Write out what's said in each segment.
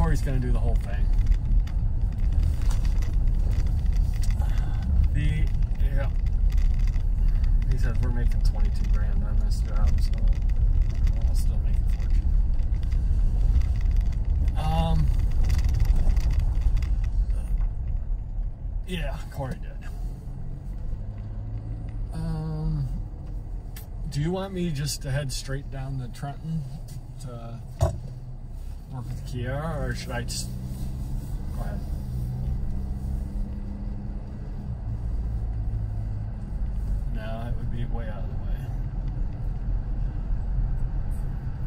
Corey's going to do the whole thing. Yeah. He says we're making 22 grand on this job, so I'll still make a fortune. Yeah, Corey did. Do you want me just to head straight down to Trenton to work with Kiara, or should I just go ahead? No, it would be way out of the way.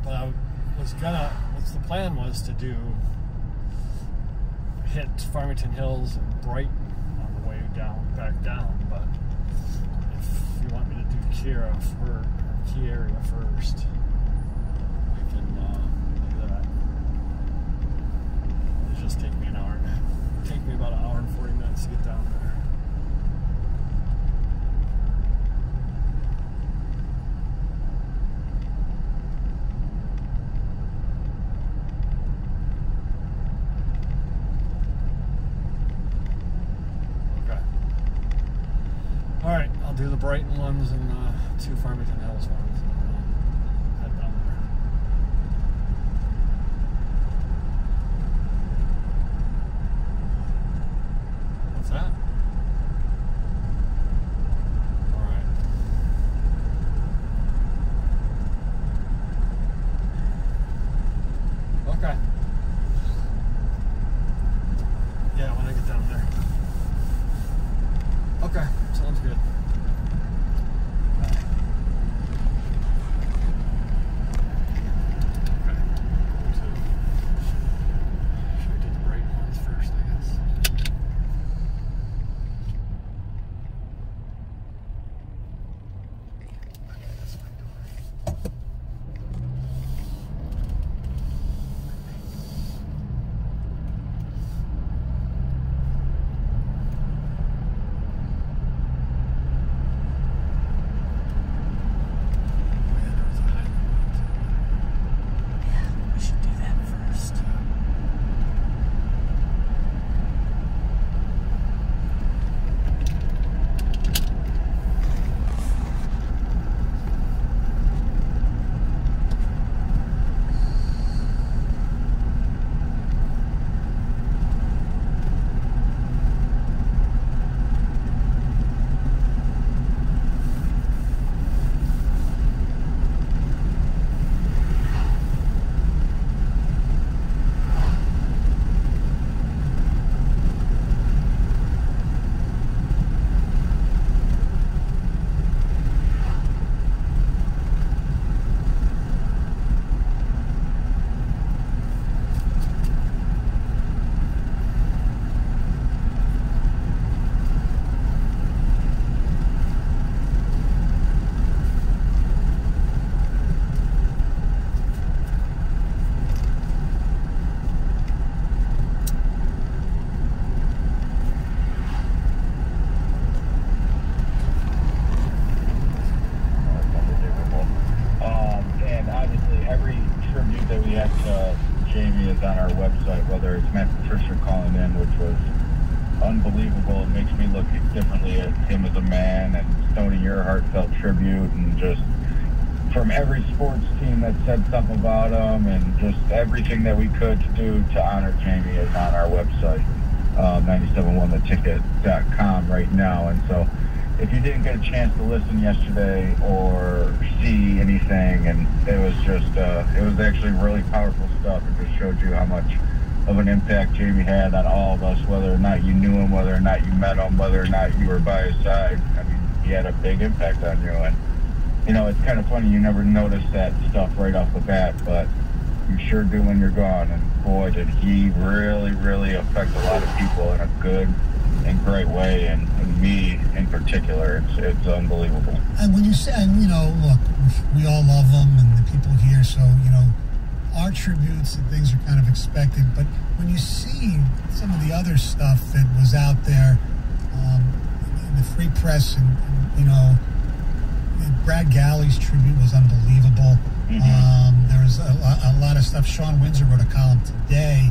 But I was gonna, the plan was to hit Farmington Hills and Brighton on the way down, back down, but if you want me to do Kiara for Key Area first, we can do that. It'll just take me an hour. It'll take me about an hour and 40 minutes to get down there. Alright, I'll do the Brighton ones and 2 Farmington Hills ones, and head down there. What's that? Alright. Okay. Yeah, when I get down there. Okay, sounds good. Jamie is on our website, whether it's Matt Patricia calling in, which was unbelievable. It makes me look differently at him as a man, and Stoney, your heartfelt tribute, and just from every sports team that said something about him, and just everything that we could do to honor Jamie is on our website, 971theticket.com right now. And so if you didn't get a chance to listen yesterday or see anything, and it was just, it was actually really powerful stuff. It just showed you how much of an impact Jamie had on all of us, whether or not you knew him, whether or not you met him, whether or not you were by his side. I mean, he had a big impact on you. And, you know, it's kind of funny, you never notice that stuff right off the bat, but you sure do when you're gone. And boy, did he really, really affect a lot of people in a good and great way, and me in particular. It's unbelievable. And when you say, and you know, look, we all love him and the people here, so, you know, our tributes and things are kind of expected, but when you see some of the other stuff that was out there in the free press, and you know, Brad Galley's tribute was unbelievable. Mm-hmm. There was a lot of stuff. Sean Windsor wrote a column today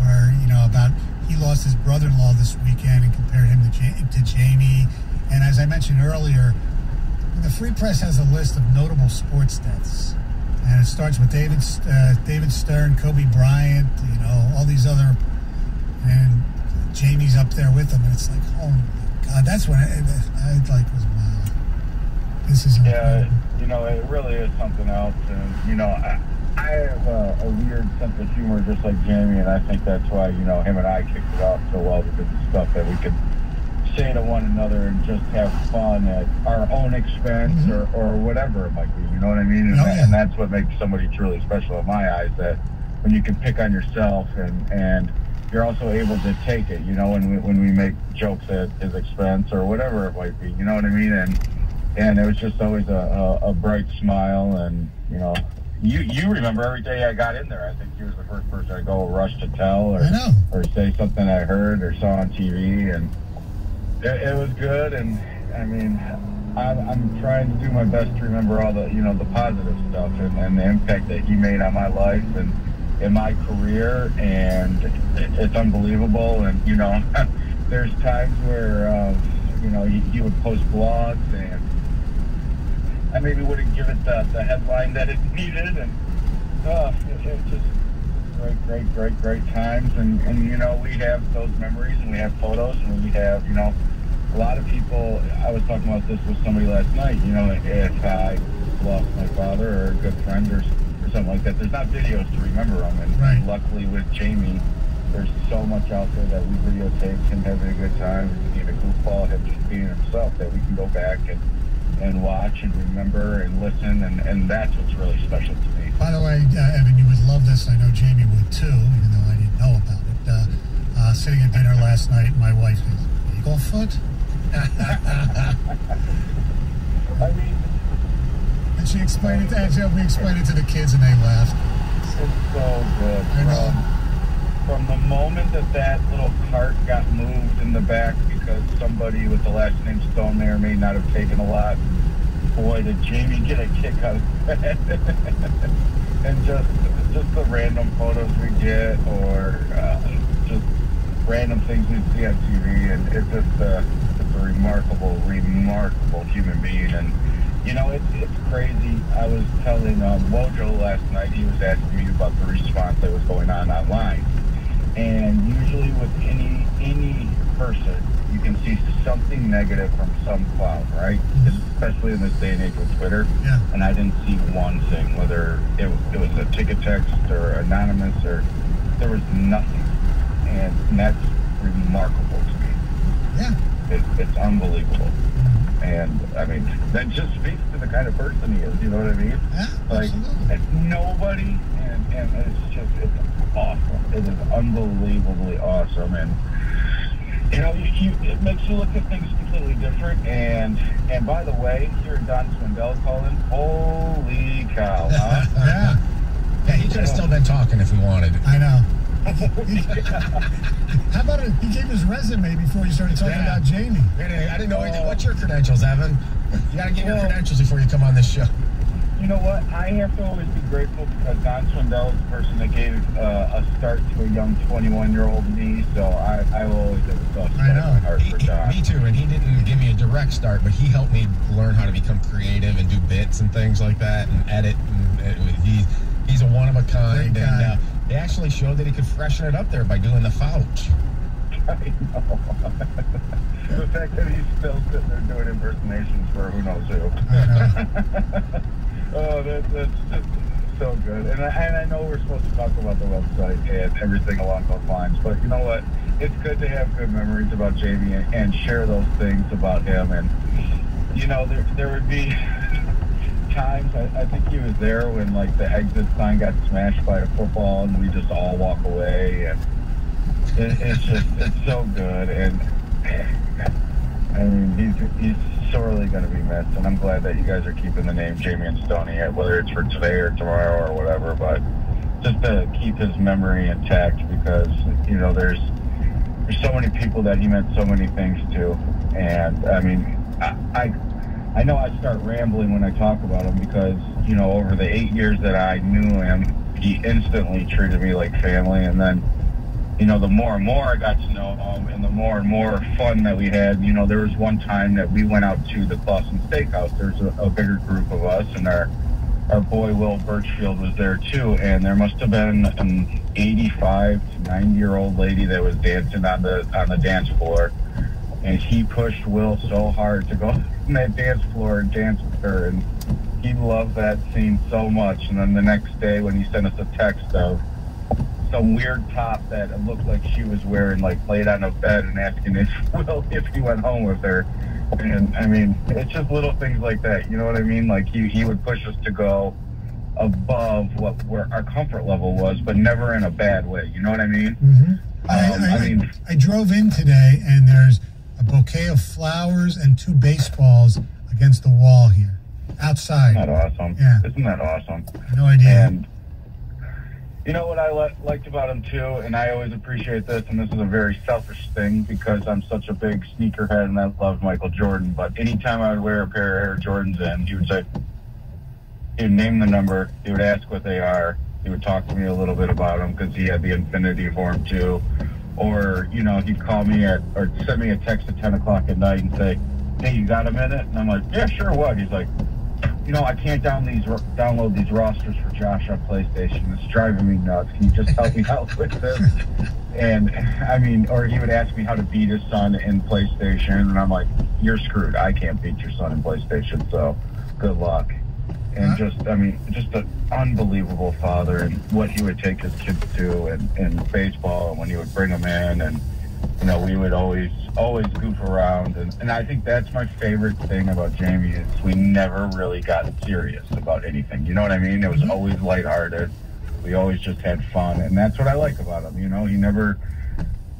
where, about he lost his brother-in-law this weekend and compared him to Jamie. And as I mentioned earlier, the Free Press has a list of notable sports deaths. And it starts with David Stern, Kobe Bryant, all these other, and Jamie's up there with them. And it's like, oh my God, that's when I was, wow, this is incredible. Yeah, it really is something else. And, I have a weird sense of humor just like Jamie, and I think that's why, him and I kicked it off so well, because it's stuff that we could say to one another and just have fun at our own expense, mm-hmm. or whatever it might be, you know what I mean? And that's what makes somebody truly special in my eyes, that when you can pick on yourself and you're also able to take it, when we make jokes at his expense or whatever it might be, you know what I mean? And it was just always a bright smile, and, you remember every day I got in there. I think he was the first person to go rush to tell or say something I heard or saw on TV, and it was good. And I mean, I'm trying to do my best to remember all the the positive stuff and the impact that he made on my life and in my career, and it's unbelievable. And there's times where he would post blogs, and I maybe wouldn't give it the headline that it needed, and it's just great times. And we have those memories, and we have photos, and we have a lot of people. I was talking about this with somebody last night. If I lost my father or a good friend or something like that, there's not videos to remember them. And luckily with Jamie, there's so much out there that we videotape him having a good time, being a goofball, him just being himself, that we can go back and watch and remember and listen, and that's what's really special to me. By the way, Evan, you would love this. I know Jamie would too, even though I didn't know about it. Sitting at dinner last night, my wife is Eaglefoot. I mean, and she explained it. Actually, we explained it to the kids, and they laughed. It's so good. I know. From the moment that little cart got moved in the back because somebody with the last name Stone may or may not have taken a lot, boy, did Jamie get a kick out of that. And just the random photos we get, or just random things we see on TV, and it's just it's a remarkable human being. And it's crazy. I was telling Wojo last night, he was asking me about the response that was going on online. And usually with any person, you can see something negative from some clown, right? Especially in this day and age with Twitter. Yeah. And I didn't see one thing, whether it was a ticket text or anonymous, or there was nothing. And that's remarkable to me. Yeah. It's unbelievable. And I mean, that just speaks to the kind of person he is, you know what I mean? Yeah, like, absolutely. Nobody, and it's awesome. It is unbelievably awesome. And it makes you look at things completely different. And by the way, hearing Don Swindell calling, holy cow, huh? Yeah, he could have still been talking if we wanted. I know. How about it? He gave his resume before you started talking about Jamie. I didn't know anything. What's your credentials, Evan? You got to give your credentials before you come on this show. You know what? I have to always be grateful, because Don Swindell is the person that gave a start to a young 21-year-old me. So I will always have a soft spot in my heart for Don. Me too. And he didn't give me a direct start, but he helped me learn how to become creative and do bits and things like that and edit. And he's a one-of-a-kind. And they actually showed that he could freshen it up there by doing the Fouch. I know. The fact that he's still sitting there doing impersonations for who knows who. Oh, that's just so good. And I know we're supposed to talk about the website and everything along those lines, but you know what? It's good to have good memories about Jamie and share those things about him. And there would be times, I think he was there when like the exit sign got smashed by a football, and we just all walk away, and it's so good. And I mean, he's sorely going to be missed, and I'm glad that you guys are keeping the name Jamie and Stoney, whether it's for today or tomorrow or whatever, but just to keep his memory intact, because there's so many people that he meant so many things to. And I mean, I know I start rambling when I talk about him, because over the 8 years that I knew him, he instantly treated me like family. And then you know, the more and more I got to know him and the more and more fun that we had, you know, there was one time that we went out to the Clausen Steakhouse. There's a bigger group of us, and our boy Will Birchfield was there too, and there must have been an 85 to 90-year-old lady that was dancing on the dance floor, and he pushed Will so hard to go on that dance floor and dance with her, and he loved that scene so much. And then the next day when he sent us a text of some weird top that it looked like she was wearing, like laid on a bed, and asking if he went home with her. And I mean, it's just little things like that, you know what I mean? Like he would push us to go above where our comfort level was, but never in a bad way, you know what I mean? Mm-hmm. I drove in today, and there's a bouquet of flowers and 2 baseballs against the wall here, outside. Isn't that awesome? Yeah. Isn't that awesome? No idea. And you know what I liked about him too, and I always appreciate this, and this is a very selfish thing because I'm such a big sneakerhead and I love Michael Jordan, but anytime I would wear a pair of Air Jordans in, he would say, he would name the number, he would ask what they are, he would talk to me a little bit about them because he had the Infinity for him too, or, you know, he'd call me or send me a text at 10 o'clock at night and say, hey, you got a minute? And I'm like, yeah, sure, what? He's like, you know, I can't download these rosters for Josh on PlayStation. It's driving me nuts. Can you just help me out with this? And I mean, or he would ask me how to beat his son in PlayStation, and I'm like, you're screwed. I can't beat your son in PlayStation, so good luck. And just an unbelievable father, and what he would take his kids to in baseball, and when he would bring them in, and you know, we would always goof around, and I think that's my favorite thing about Jamie is we never really got serious about anything. You know what I mean? It was always lighthearted. We always just had fun, and that's what I like about him. You know, he never.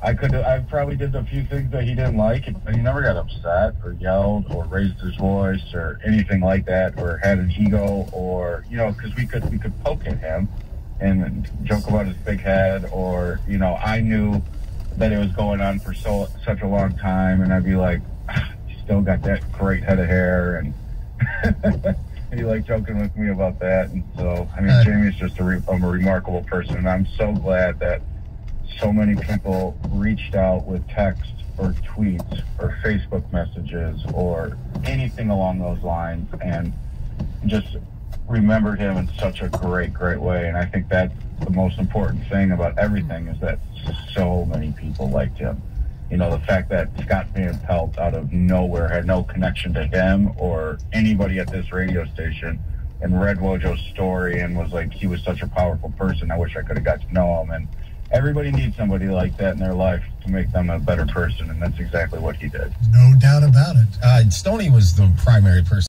I probably did a few things that he didn't like, but he never got upset or yelled or raised his voice or anything like that, or had an ego, or you know, because we could poke at him and joke about his big head, or you know, I knew that it was going on for such a long time, and I'd be like, you still got that great head of hair, and he liked joking with me about that. And so, I mean, Jamie's just a remarkable person, and I'm so glad that so many people reached out with text or tweets or Facebook messages or anything along those lines, and just remembered him in such a great way. And I think that's the most important thing about everything, is that so many people liked him. You know, the fact that Scott Van Pelt out of nowhere had no connection to him or anybody at this radio station, and read Wojo's story and was like, he was such a powerful person. I wish I could have got to know him. And everybody needs somebody like that in their life to make them a better person, and that's exactly what he did. No doubt about it. Stoney was the primary person